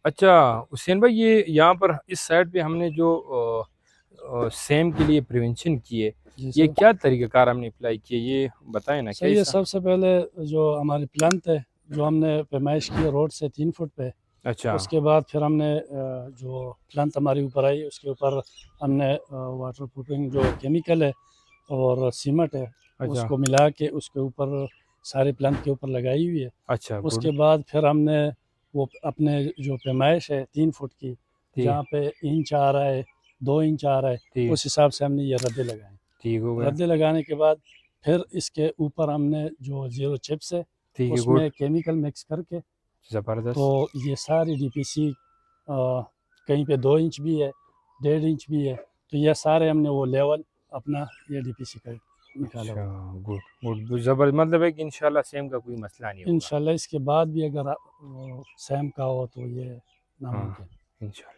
اچھا حسین بھائی، یہ یہاں پر اس سائڈ پہ ہم نے جو سیم کے لیے پریونشن کیے، جی یہ سر کیا طریقہ کار ہم نے اپلائی کیے، یہ بتائیں نا کیا صحیح ہے. ایسا؟ سب سے پہلے جو ہماری پلانٹ ہے، جو ہم نے پیمائش کی روڈ سے 3 فٹ پہ، اچھا اس کے بعد پھر ہم نے جو پلانٹ ہماری اوپر آئی اس کے اوپر ہم نے واٹر پروفنگ جو کیمیکل ہے اور سیمنٹ ہے اس اچھا کو ملا کے اس کے اوپر سارے پلانٹ کے اوپر لگائی ہوئی ہے. اچھا اس گڈ. کے بعد پھر ہم نے وہ اپنے جو پیمائش ہے 3 فٹ کی، ٹھیک جہاں پہ انچ آ رہا ہے 2 انچ آ رہا ہے، ٹھیک اس حساب سے ہم نے یہ ردے لگائے. ٹھیک ہو گیا. ردے لگانے کے بعد پھر اس کے اوپر ہم نے جو زیرو چپس ہے ٹھیک ہے اس گڈ. میں کیمیکل مکس کر کے، تو زبردست. یہ ساری ڈی پی سی کہیں پہ 2 انچ بھی ہے 1.5 انچ بھی ہے، تو یہ سارے ہم نے وہ لیول اپنا یہ ڈی پی سی کا نکالا اچھا ہوا. گڈ گڈ زبر، مطلب ہے کہ انشاءاللہ سیم کا کوئی مسئلہ نہیں ہوگا. انشاءاللہ اس کے بعد بھی اگر سیم کا ہو تو یہ ہاں ناممکن. انشاءاللہ.